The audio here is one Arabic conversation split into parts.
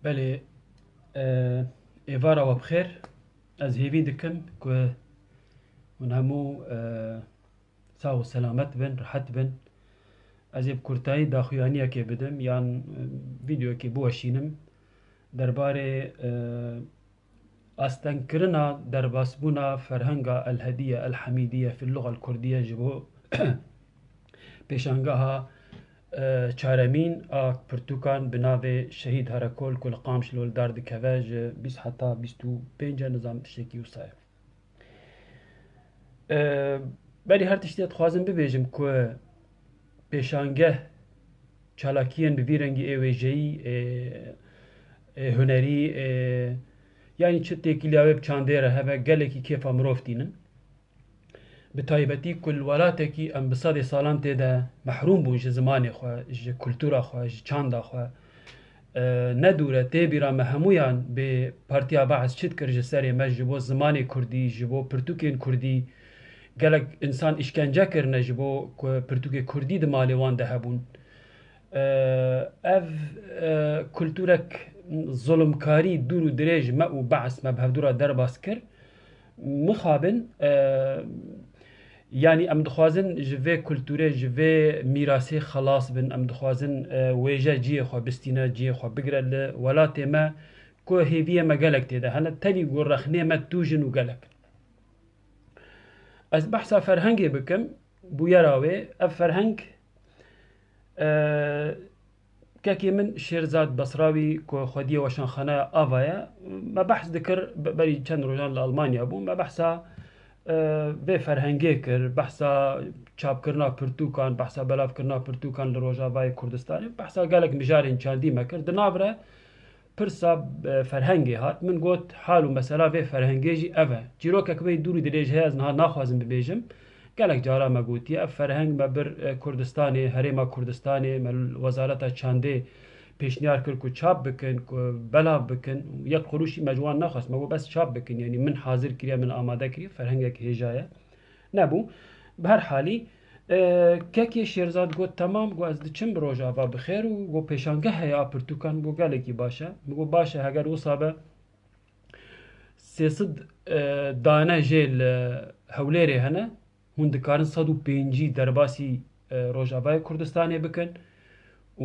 بله ایوارا و بخیر از هیوی دکم که من همو ساو و سلامت بن راحت بن از یه کرتایی داخویانیه که بدم یان ویدیو که بوشینم درباره أستنكرنا درباسبونا فرهنگا الهدية الحميدية في اللغة الكردية جبو بيشانگاها چارمين برتوكان بناوي شهيد هركول كل قامش لول دارد كواج بيس حتى بيستو بينجا نظام تشتكي وصايف بری هر تشتیت خوازم ببیجم که پیشانگه چالاکیان به ویرنگی ایویجی هنری یعنی چه تکیلاوی بچاندره هوا گلکی کیفا مروفتینن به تایبەتی کل وڵاتێکی ئەم بسەدی ساڵان تێدا مەحروم بوون ji zimanê xwe ji kultura xwe ji çanda xwe nedûre têbîra me hemûyan bê Partiya Baez çit kir ji serê me ji bo zimanê Kurdî ji bo pirtûkên Kurdî gelek insan işkence kirine ji bo ku pirtûkê Kurdî di malê wan de hebûn ev kulturek zulmkarî dûr û dirêj me û Baez me bi hevdûra derbas kir mixabin يعني ام دخوازن جوی کلتوره جوی میراثی خلاص بن ام دخوازن ویجا جی خو بستینا جی خو بگرل ولات ما کو هیویه ما گلک تیده هنه تلی گو رخنه ما توجن و گلک از بحثا فرهنگی بکم بویراوی اف فرهنگ كاكي من شيرزاد بصراوي كو خديه وشان خنا افايا ما بحث ذكر بري كان روجان لالمانيا بو ما بحثا به فرهنگی کر بحثا چاپ کرنا پرتوکان بحثا بلاف کرنا پرتوکان لروجاوای کردستان بحثا گلک مجارین چاندی مکر دنابره پرسا فرهنگی هات من گوت حالو مثلا به فرهنگی جی اوه جیرو که کبی دوری دریج هز نه ناخوازم ببیجم گلک جارا مگوتی اف فرهنگ ما بر کردستانی هریما کردستانی مل وزارت چانده پیشنیار کرد که چاپ بکن که بلاف بکن یک قروشی مجوان نخواست مگو بس چاپ بکن یعنی من حاضر کریا من آماده کریا فرهنگک هجایه نبو به هر حالی که شیرزاد گفت تمام گو از دچم روجاوا بخیر و گو پیشانگه هیا پرتوکان گو گلکی باشه مگو باشه اگر وصابه سیصد دانه جیل هولیری هنه هون دکارن 105 درباسی روجاوای کردستانی بکن و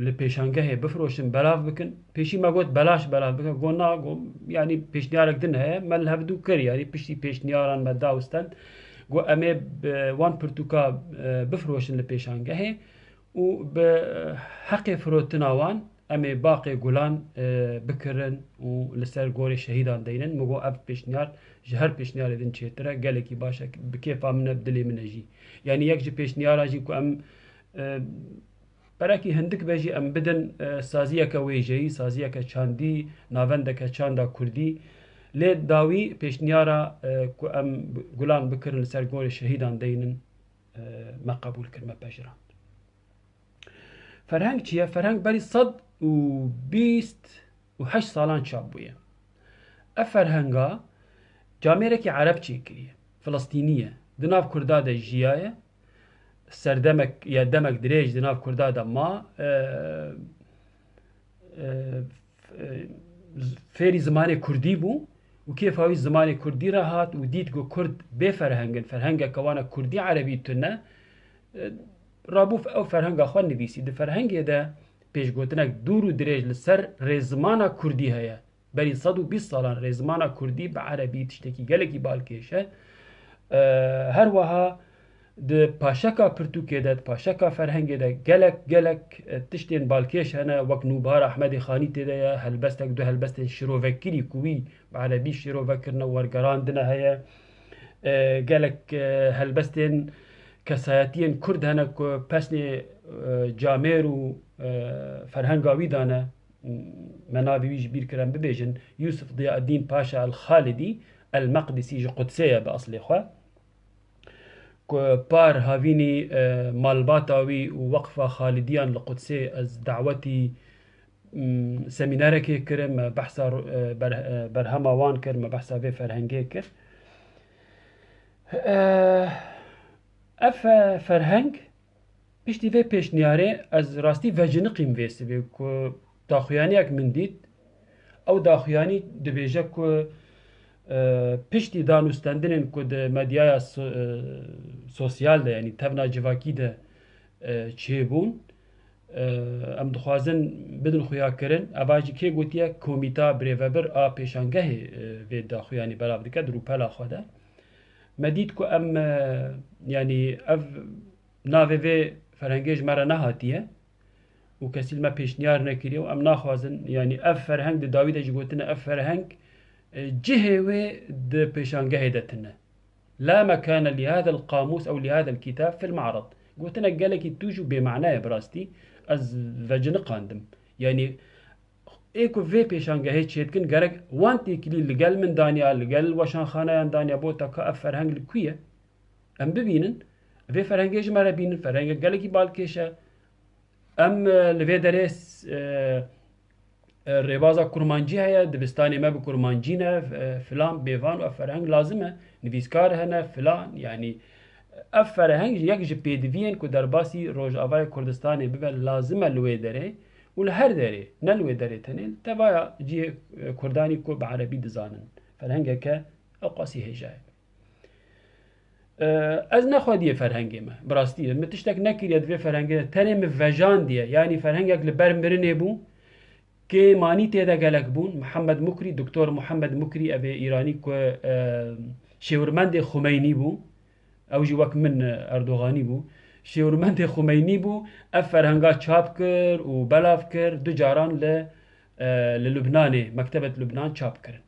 لپیشانگه بفروشن بلاف بکن پیشی ما گوت بلاش بلاف بکن گو نا گو یعنی پیشنیارک دن هه مل هفدو کر یعنی پشتی پیشنیاران ما داوستن گو امه وان پرتوکا بفروشن لپیشانگه و به حق فروتنا وان امه باقی گلان بکرن و لسر گوری شهیدان دینن مگو اف پیشنیار جهر پیشنیار دن چیتره گلکی باشه بکیفا من بدلی منجی یعنی یک جی پیشنیار جی کو ام برای هندک بیجی ام بدن سازیه که ویجی سازیه که چاندی ناونده که چاندا کردی لی داوی پیشنیارا که ام گلان بکرن سرگور شهیدان دینن ما قبول کرد بجران فرهنگ چیه؟ فرهنگ بری 128 سالان چاپ بویه اف فرهنگا جامعه که عرب چی کریه فلسطینیه دناف کرده ده جیایه سردمك يا دمك دريج دناف كردادا ما فيري زماني كردي بو وكيف هاوي زماني كردي راهات وديت جو كرد بفرهنگن فرهنگا كوانا كردي عربي تنا رابوف او فرهنگا خوان نبيسي ده فرهنگي ده پیش گوتنك دورو دريج لسر رزمانا كردي هيا بري 120 سالان رزمانا كردي بعربي تشتكي گلكي بالكيشه هر وها د پاشکا پرتوکې د پاشکا فرهنګ د گلک تشتین بالکیش هنه وک نوبار احمد خانی ته د هلبستک دو هلبست شروفکری کوی عربی شروفکرنه ورگران دنه هيا گلک هلبستین کسایتین کرد هنه کو پسنی جامیر و فرهنگاوی دانه منابی ویج بیر کرن ببیجن یوسف ضیاء الدین پاشا الخالدی المقدسی قدسیه به اصل خواه بار هاوینی مالباتاوی و وقفه خالدیان لقدسه از دعوتی سمیناره که کرم بحثا برهما وان کرم بحثا به فرهنگه کر اف فرهنگ پشتی و پیشنیاره از راستی وجنقیم ویسی که داخویانیک من دید او داخویانی دبیجه که پشتی دانوستندنین که ده مدیای سوسیال ده یعنی تبنا جواکی ده چه بون ام دخوازن بدن خویا کرن اواجی که گوتیه کومیتا بریوبر آ پیشانگه و داخویانی بلاو دکه درو پلا خوده مدید که ام یعنی اف ناوه و فرهنگیج مرا نهاتیه و کسی ما پیشنیار نکریه و ام ناخوازن یعنی اف فرهنگ ده داوید اجی گوتنه اف فرهنگ جهوي د بيشانجه دتنا لا مكان لهذا القاموس او لهذا الكتاب في المعرض قلت انا قالك توجو بمعناه براستي از فجن قاندم يعني ايكو في بيشانجه تشيتكن قالك وانتي كلي اللي قال من دانيا اللي قال وشان خانه دانيا بوتا كا فرهنج الكويه ام ببينن في فرهنجيج مره بينن فرهنج قالك بالكيشه ام لفي درس ريبازا كرمانجي هيا دبستاني ما بكرمانجينا فلان بيفان وفرهنج لازمه نفيسكار هنا فلان يعني افرهنج يك جي بيدفين كو درباسي روج افاي كردستاني ببل لازمه لوي دري ولهر دري نلوي دري تنين تبايا جي كرداني كو بعربي دزانن فرهنج ك اقاسي هجاي از نخوادی فرهنگ ما براستی متشتک نکرید و فرهنگ تنه مفجان دیه یعنی فرهنگک لبر مرنه بو که مانی تیدا گلک بون محمد مکری دکتر محمد مکری اوه ایرانی که شورمند خمینی بو او جی وک من اردوغانی بو شورمند خمینی بو اف فرهنگا چاپ کر و بلاف کر دو جاران للبنان مکتبت لبنان چاپ کرن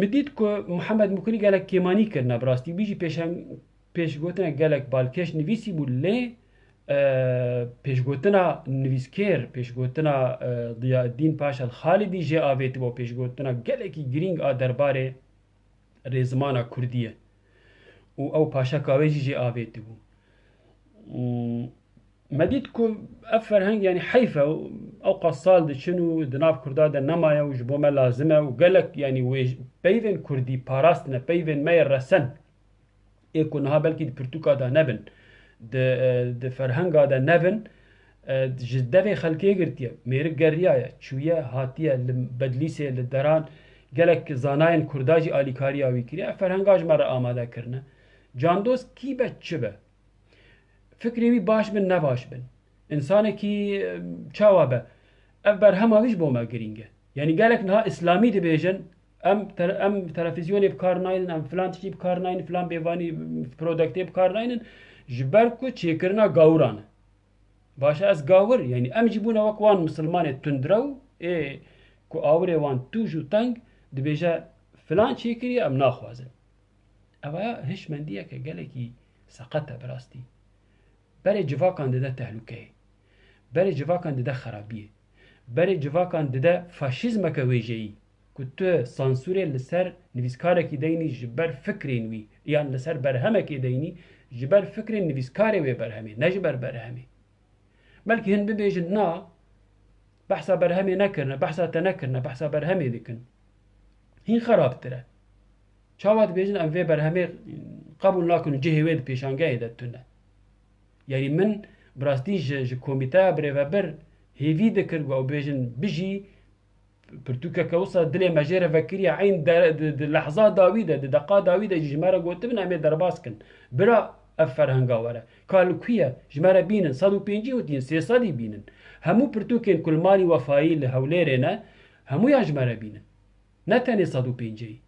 مدید که محمد مکری گلک کیمانی کرنا براستی بیجی پیش گوتنا گلک بالکش نویسی بو لی پیشگوتنا نویسکر پیشگوتنا ضیاءالدین پاشا الخالدی جه آویت و پیشگوتنا گلکی گرینگ آ درباره رزمانا کردیه و او پاشا کاویجی جه آویت بو مدید که افرهنگ یعنی حیفه او قصال ده چنو دناف کردا ده نمایه و جبومه لازمه و گلک یعنی پیوین کردی پاراستنه پیوین میر رسن ایکو نها بلکی ده پرتوکا ده نبن د فرهنگا ده نبن جدوی خلقی گرتیه میرک گریایه چویه هاتیه بدلیسه لدران گلک زاناین کرداجی آلیکاری آوی کریه فرهنگاج مرا آماده کرنه جاندوست کی به چه به فکری وی باش بن نباش بن انسان کی چاوا به اف بر هماویش بوما گرینگه یعنی گلک نها اسلامی دی بیجن ام تلفزیونی بکار ناینن ام فلان تشی بکار ناینن فلان بیوانی پرودکتی بکار ناینن جبر کو چیکرنا گاورانه باشه از گاور یعنی ام جیبونه وکوان مسلمان تندرو کو آوره وان توجو تنگ دبیجه فلان چیکری ام ناخوازه اوه هش مندیه که گلکی سقطه براستی برای جواکان ده تهلوکه برای جواکان ده خرابیه برای جواکان ده فاشیزم که ویجهی که تو سانسوره لسر نویسکاره که دینی جبر فکرین وی یعنی لسر برهمه که دینی جبر فکر نویسکاره وی برهمه نه جبر برهمه بلکه هن ببیجن نا بحثا برهمه نکرنه بحثا تنکرنه بحثا برهمه دکن هین خراب تره چاوات بیجن ام وی برهمه قبول ناکنو جهه وید پیشانگه دتونه یعنی من براستی ج کمیته بریوبر هیوی دکر و بیجن بجی پرتوکا کوسا دل مجره فکریه عین لحظات داویده دقا داویده جماره گوته بن امی درباس کن برا افرهنگا وره کالو کیه جماره بینن 150 و دین 300 بینن همو پرتوکن کل مالی وفایی لهولیره نه همو یا جماره بینن نه تنی 150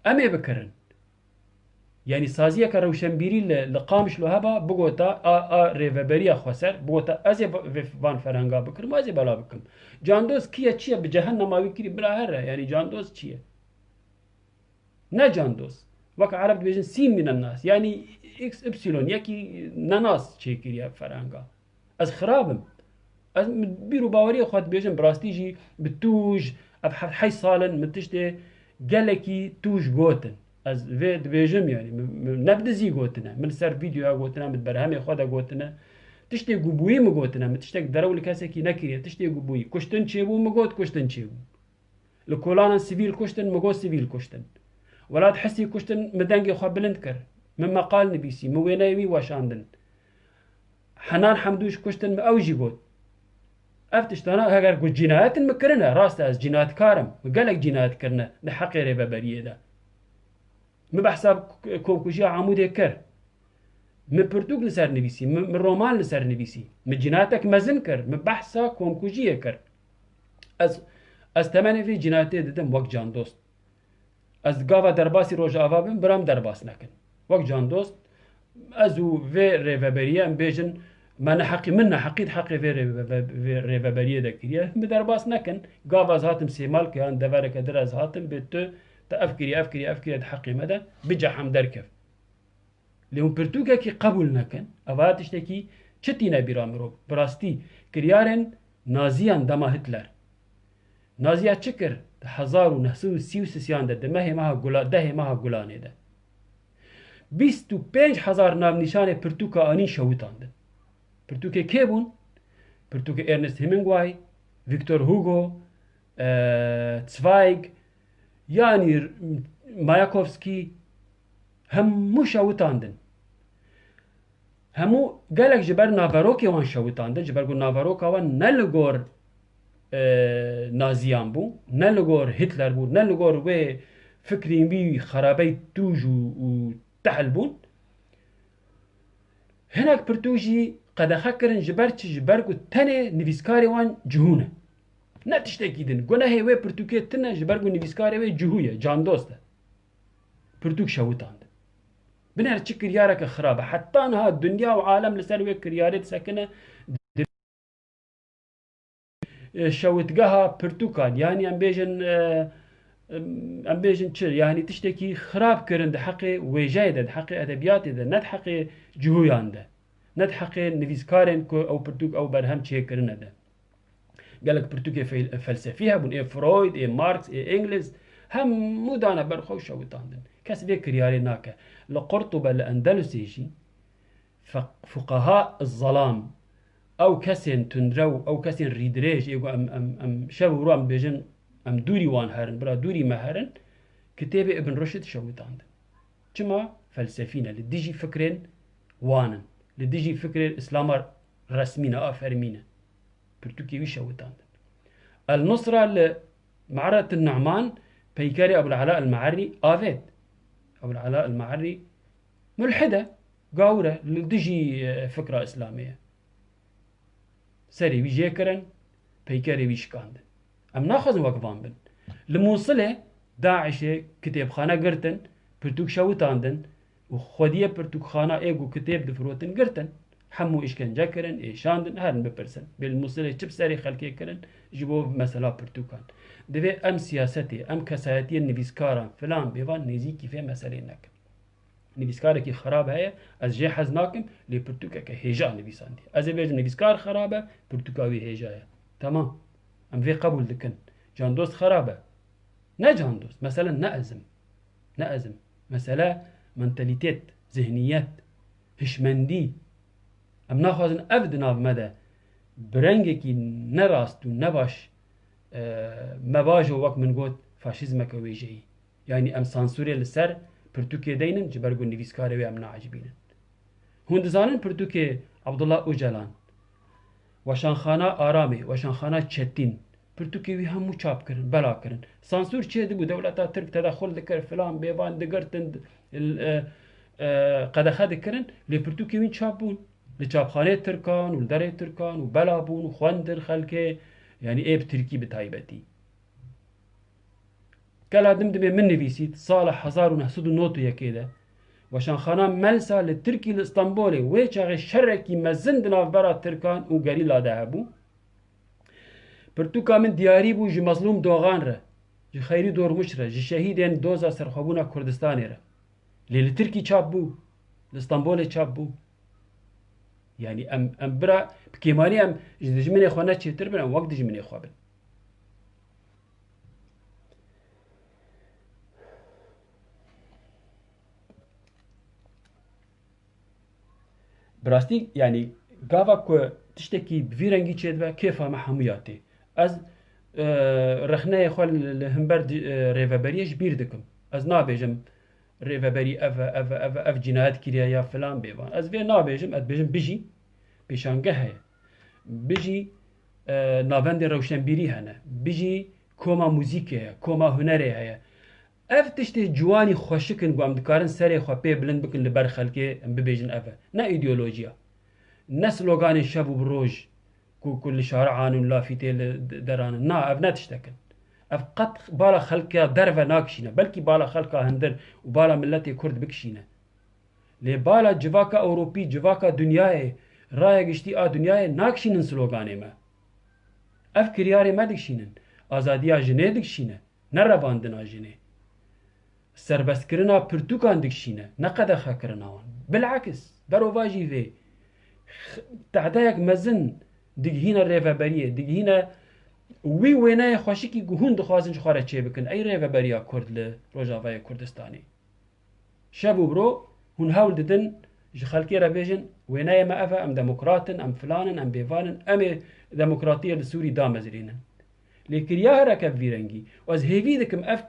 امی بکرن يعني سازيه كروشنبيري لقامش له هبا بقوتا ريفبريا خسر بقوتا ازي فان فرنگا بكر ما ازي بلا بكم جاندوز كيه چيه بجهنم ما بكري بلا هره يعني جاندوز چيه نه جاندوز وك عرب بيجن سين من الناس يعني اكس ابسيلون يكي نناس چيكريا فرنگا از خرابم از بيرو باوري خد بيجن براستيجي بتوج ابحث حي صالن متشتي قالكي توج غوتن از وید بیجم یعنی نبود زی گوتنه من سر ویدیو گوتنه مت برهمی خدا گوتنه تشتی گوبویی مگوتنه مت تشتی درول کسی کی نکریه تشتی گوبویی کشتن چی بو مگوت کشتن چی بو لکولان سیویل کشتن مگوت سیویل کشتن ولاد حسی کشتن مدنگی خواه بلند کر من مقال نبیسی موینایوی واشاندن حنان حمدوش كشتن ما أوجي قوت افتشتانا هگر قد جنايات مكرنا راست از جنايات كارم قالك جنايات كرنا ده حقي ريبا بريه ده مبحساب كونكوشي عمودي كر من پرتوک لسر نویسی من رومان لسر نویسی من جناتك مزن كر من بحثا كومكوجيه كر از تمني في جناتي ددم وقت جان دوست از قاوا درباسي روج آوا بم برام درباس نكن وقت جان دوست ازو في ريفابريا بيجن من حقي منا حقيت حقي في ريفابريا دكتيريا بدرباس نكن قاوا زاتم سيمال كان دفارك دراز هاتم بتو تأفكري حقي مدى بجا حم دركف لهم پرتوکه که قبول نکن اواتش تکی چتی نبیرا مرو براستی کریارن نازیان دما هتلر نازیا چکر 1933 ده ده ماه گلانه ده 25,000 نام نشان پرتوکا آنی شوتانده پرتوکه که بون؟ پرتوکه ارنست همینگوای ویکتور هوگو تسوایگ یعنی مایاکوفسکی همو شوتاندن همو قالك جبر نافاروكي وان شوتاندن جبر قول نافاروكا وان نلغور نازيان بو نلغور هتلر بو نلغور و فكرين بي خرابي توجو وتحل بون هناك برتوجي قد خكرن جبر قول تاني نفيسكاري وان جهونه نتشتكي دن قونا هي وي برتوكي تنا جبر قول نفيسكاري وي جهوية جان دوسته برتوك شوتاندن بنار چه كريارك خرابة حتى انها الدنيا وعالم لسر كريارات ساكنة شوتقها برتقال يعني ام بيجن چه يعني تشتكي خراب كرن ده حقي وجايدة ده حقي ادبيات ده ند حقي جهويان ده ند حقي نفيسكارن او برتوك او برهم چه كرن ده قالك برتوكي فلسفيها بون ايه فرويد ايه ماركس ايه انجلز هم مدانا برخو شوتاندن كاس في كرياري ناكا لقرطبة الأندلسيجي فقهاء الظلام أو كسين تندرو أو كسين ريدريج يقول أم شاورو أم بيجن أم دوري وان هرن برا دوري ما هرن كتاب ابن رشد شوتاند كما فلسفينا لديجي فكرين وانن لديجي فكرين إسلام رسمينا أفرمينا برتوكي وي شوتاند النصرة لمعركة النعمان بيكاري أبو العلاء المعري آفيت أبو العلاء المعري ملحدة قاورة لدجي فكرة إسلامية سري ويجي كرن بيكاري ويشكاندن أم ناخذ وقفان بن لموصلة داعش كتاب خانة قرتن برتوك شوتاندن وخودية برتوك خانة ايقو كتاب دفروتن قرتن حمو إشكنجا كرن إيشاندن هرن ببرسن بالموصلة چب سري خلقية كرن جبو مثلا برتوكان دوی ام سیاستی ام کسایتی نویسکاران فلان بیوان نزی کیفه مسئله نکن نویسکاری که خراب هست از جه حز ناکم لی پرتوکا که هجا نویساندی از بیجم نویسکار خرابه پرتوکاوی هجا تمام ام في قبول دكن جان دوست خرابه نه جان دوست مثلا نأزم مثلا منتاليتيت ذهنيات هشمندي ام ناخذن افد ناف مدى برنگكي نراست و نباش مباجو وقت من قوت فاشيزمك ويجي يعني ام سانسوري لسر پرتوكي دينن جبرگو نویسکاره و ام ناعجبينن هون دزانن پرتوكي عبدالله اوجلان وشانخانه آرامي وشانخانه چتين پرتوكي وي همو چاپ کرن بلا کرن سانسور چه دبو دولتا ترك تدخل دكر فلان بيبان دگرتن قدخه دكرن لي پرتوكي وين چاپون لچاپخانه تركان و دره تركان و بلا بون و خواندر خلقه يعني ايه بتركي بتايبتي كلا دمدمي من نفيسيت صالح 1900 يكيده وشان خانه ملسا للتركي الاسطنبولي ويشاغي شركي مزند نافبرا تركان و غريلا دهبو برتوكا من دياري بو جي مظلوم دوغان ره جي خيري دور مشره جي شهيدين دوزا سرخبونا كردستاني ره للي تركي چاب بو الاسطنبولي چاب بو يعني ام برا بكيماني ام جمني اخوانا تشتر بن ام وقت جمني اخوابن براستي يعني قافا كو تشتكي بفيرنجي تشدبا كيف ما حمياتي از رخناي خوال الهمبر ريفابريش بيردكم از نابيجم ريفابري اف جنايات كريا يا فلان بيبان از في نابيجم اد بيجم بيجي پێشانگە هەیە بژی ناوەندی ڕەوشنبیری هەنە بژی کۆما موزیک هەیە کۆما هونەرێ هەیە ئەف تشتێ جوانی خۆشکن گوام دکارن سەرێ خوا پێ بلند بکن لەبەر خەلکێ ئەم ببێژن ئەڤە نە ئیدیۆلۆژیە نە سلۆگانی شەب و ڕۆژ کو لە شارعان و لافی تێ دەرانن نا ئەف نە تشتەکەن ئەف قەت باڵا خەلکە دەرڤە ناکشینە بەلکی باڵا خەلکە هەندر و باڵا ملەتێ کورد بکشینە لێ باڵا جڤاکە ئەوروپی جڤاکە دنیایێ ڕایە گشتی ئا دنیایێ ناکشینن سلۆگانێمە ئەف کریارێ مە دکشینن ئازادیا ژنێ دکشینە نەڕەباندنا ژنێ سربەستکردنا پرتوکان دکشینە نەقەدەخەکردناوان بالعکس بەرۆڤاژی vê تعدایەک mezin digihîne rêveberiyê digihîne wî wêneyê xweşikî hûn dixwazin ji xwe re çê bikin ey rêveberiya Kurd li Rojavayê Kurdistanê şev û biro hûn hewl didin ji xelkê re bêjin wêneyê me ev e em demokratin em filanin em bêvanin em ê demokratiya li Sûrî damezrînin lê kiriya hereke vî rengî û ez hêvî dikim ev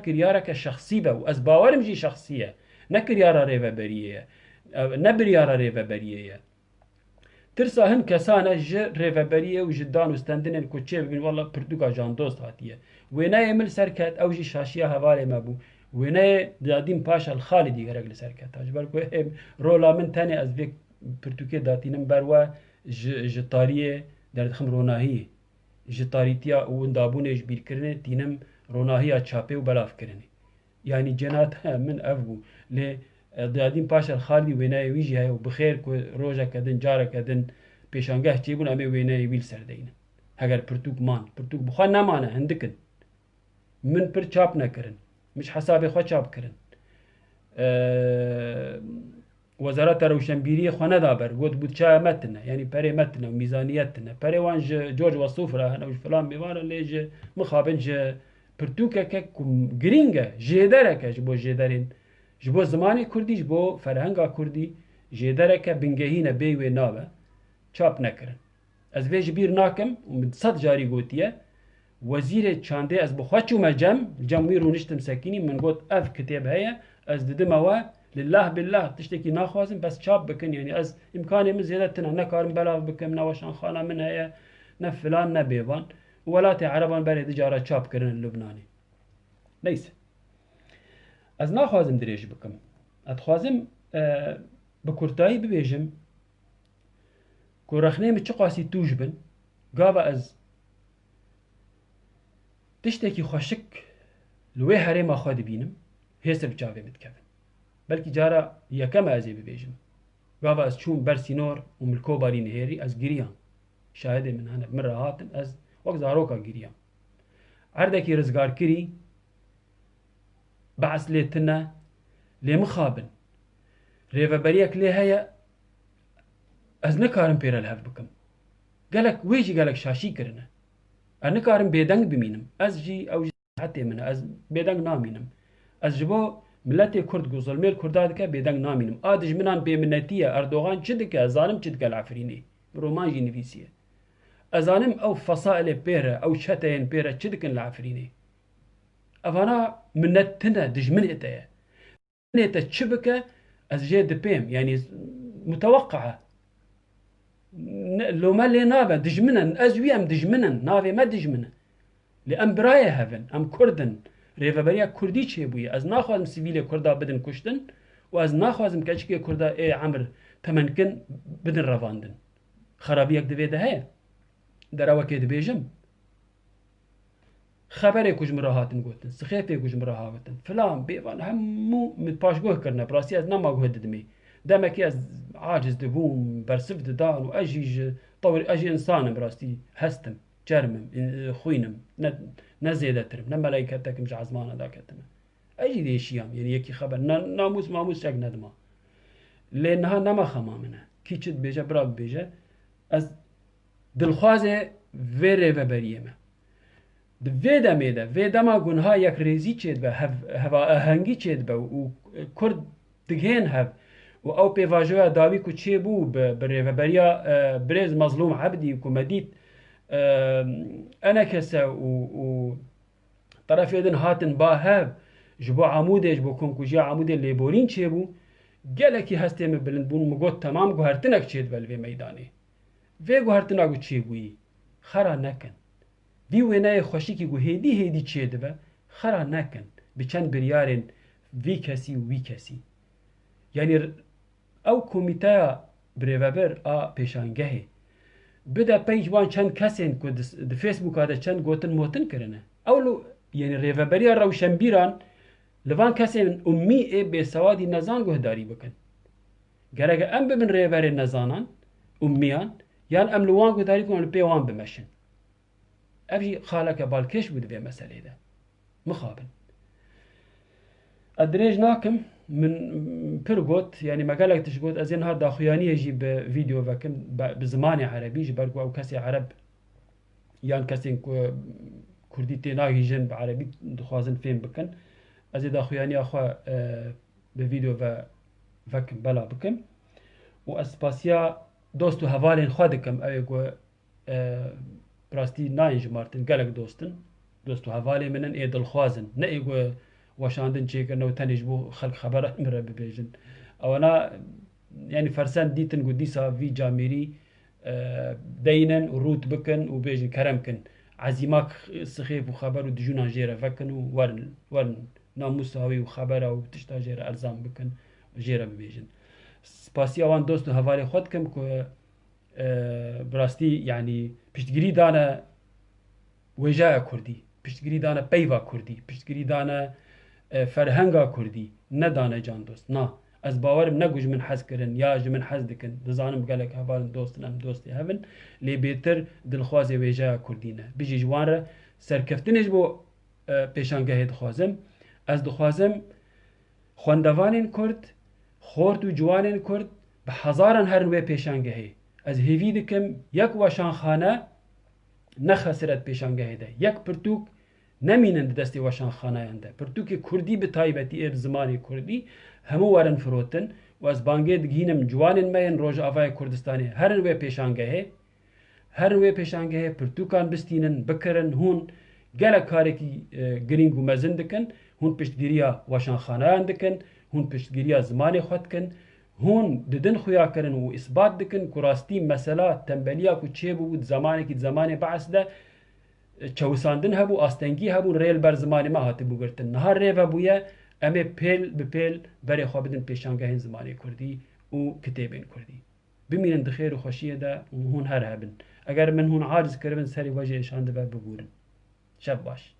kiryareke şexsî be û ez bawerim jî şexsî ye ne kiryara rêveberiyê ye ne biryara rêveberiyê ye tirsa hin kesan e ji rêveberiyê û ji dan û stendinên ku çê bibin wala pirtûka jandost hatiye wêneyê min li ser ket ew jî şaşiya hevalê me bû wêneyê Diyadîn Paşa li Xalidî gerek li ser ket ji ber ku rola min tenê ez vê pirtûkê datînim ber we ji tariyê derdixim ronahiyê ji tarîtiya û windabûnê ji bîrkirinê tînim ronahiya çapê û belavkirinê yanî cenata min ev bû lê Diyadîn Paşa li Xalidî wêneyê wî jî heye û bixêr ku rojeke din careke din pêşangeh çêbûn em ê wêneyê wî li ser deynin heger pirtûk man pirtûk bi xwe nemane hindikin min pir çap nekirin min ji hesabê xwe çap kirin Wezareta Rewşenbîriyê xwe neda ber got bütçeya me tune yanî perê me tune û mîzaniyet tune perê wan ji George Wasûf re hene û ji filan mêvaran lê ji mixabin ji pirtûkeke ku girîng e jêdereke ji bo jêderên ji bo zimanê Kurdî ji bo ferhenga Kurdî jêdereke bingehîne bê wê nabe çap nekirin ez vê ji bîr nakim û min sed carî gotiye wezîrê çandê ez bi xwe çûme cem wî rûniştim sekînî min got ev kitêb heye ez didime we lillah billah tiştekî naxwazim bes çap bikin yanî ez imkanê min zêde tune nekarim belav bikim ne weşanxana min heye ne filan ne bêvan û welatê Ereban berê di cara çap kirin li Lubnanê neyse ez naxwazim dirêj bikim ez dixwazim bi kurtayî bibêjim ku rexnê min çi qasî tûj bin gava ez tiştekî xweşik li wê herêma xwe dibînim hêsir bi çavê min dikevin belkî cara yekem ez ê bibêjim gava ez çûm ber sînor û milkobarî nihêrî ez giriyam şahidê min hene min re hatin ez wek zaroka giriyam erdekî rizgarkirî behs lê tune lê mixabin rêveberiyek lê heye ez nikarim pê re li hev bikim gelek wê jî gelek şaşî kirine ez nikarim bêdeng bimînim ez jî ew jî hetê min e ez bêdeng namînim ez ji bo milletê Kurd ku zilmê Kurda dike bêdeng namînim a dijminan bêminnetî ye Erdogan çi dike ez zanim çi dike li Efrînê bi roman jî nivîsiye ez zanim ew fesailê pê re ew çeteyên pê re çi dikin li Efrînê evana minnet tune dijminê te ye minê te çi bike ez jê dipêm yanî mutewqea lome lê nabe dijminin ez wî em dijminin navê me dijmine lê em birayê hevin em Kurdin rêveberiya Kurdî çêbûye ez naxwazim sivîlê Kurda bidin kuştin û ez naxwazim keçikê Kurda ê emir temenkin bidin revandin xerabiyek divê de heye derewekê dibêjim xeberê ku ji min re hatin gotin sixêfê ku ji min re hatin filan bêvan hemû min paşguh kirine bi rastî ez nema guh didimê demekî ez aciz dibûm bersiv didan û ez jî ji tewrî ez jî insanim bi rastî hestim çermim xwînim ne zêdetir ne meleyketekim ji ezmana da ketime ez jî değişiyam yanî yekî xeber namûs mamûs çek nedima lê niha nema xema min e kî çi dibêje bira bibêje ez dilxwazê vê rêveberiyê me di vê demê de vê dema gunha yekrêzî çê dibe heva ahengî çê dibe û Kurd digihên hev û ew pêvajoya dawî ku çêbû bi rêveberiya birêz mezlûm Ebdî ku me dît enekese û terefê din hatin ba hev ji bo Amûdê ji bo komkujiya Amûdê lêborîn çêbû gelekî hestê min bilind bûn min got temam guhertinek çê dibe li vê meydanê وی گوهرتنا گو چی بویی خرا نکن وی وینای خوشی که گو هیدی چی دبه خرا نکن بچند بریارن وی کسی و وی کسی یعنی او کمیته بریوبر پیشانگهی بده پیج وان چند کسین که د فیسبوک هاده چند گوتن موتن کرنه اولو یعنی ریوبری روشنبیران لوان کسین امی به سوادی نزان گهداری بکن گرگه ام ببین ریوبری نزانان امیان یان ام لوان گهداری کنن پیوان بمشن افجی خالک بالکش بود به مسئله ده مخابن ادريج ناكم من برغوت يعني مقالك تشغوت ازين هاد داخياني يجي بفيديو فكن بزمان عربي جبرقو او كسي عرب يان كسي كردي تيناغي جن بعربي دخوازن فين بكن ازي داخياني اخوا بفيديو فكن بلا بكن و اسباسيا دوستو هوالين خودكم ايغو براستي نايج مارتن قالك دوستو هوالي منن اي دلخوازن نا ايغو وشاندن چیکن و تنیج بو خلق خبر مره ببیجن او انا يعني فرسان ديتن قديسا في جاميري دينن وروت بكن وبيجن كرمكن عزيماك سخيف وخبر ودجونا جيرا فكن ورن ناموساوي وخبر او تشتا جيرا الزام بكن جيرا ببيجن سپاسی اوان دوست هوالي خودكم كو براستي يعني پشتگیری دانا وجاء كردي پشتگیری دانا پیوا كردي پشتگیری دانا فرهنگا کردی ندانه جان دوست نه از باورم نگوش من حز کرن یا من حز دکن دزانم گلک هوال دوستن ام دوستی هفن لی بیتر دلخواز ویجا کردی نه بجی جوان را سرکفتنش بو پیشانگه دخوازم از دخوازم خواندوانین کرد خورد و جوانین کرد به هزاران هر نوع پیشانگه از هیوی دکم یک وشان خانه نخسرت پیشانگه ده یک پرتوک نمینند دستی وشان خانه‌انده پرتوک کردی به تایبتی زمانی کردی همو ورن فروتن و از بانگه دگینم جوانن مین روز آوای کردستانی هر نوع پیشانگه پرتوکان بستینن بکرن هون گله کاری کی گرینگ و مزن دکن هون پشتگیریا وشان خانه‌اند دکن هون پشتگیریا زمانی خود کن هون ددن خویا کرن و اثبات دکن کراستی مسئله تنبلیا کو چه بود زمانی کی زمانی بعث ده چوساندن هبو آستنگی هبو ریل بر زمانی ما هاتی بگرتن نهار ریو بویا امه پیل بپیل بری خواه بدن پیشانگه زمانی کردی و کتابین کردی بمینن دخیر و خوشیه ده و هون هر هبن اگر من هون عارض کربن سری وجه اشان ده بگورن شب باش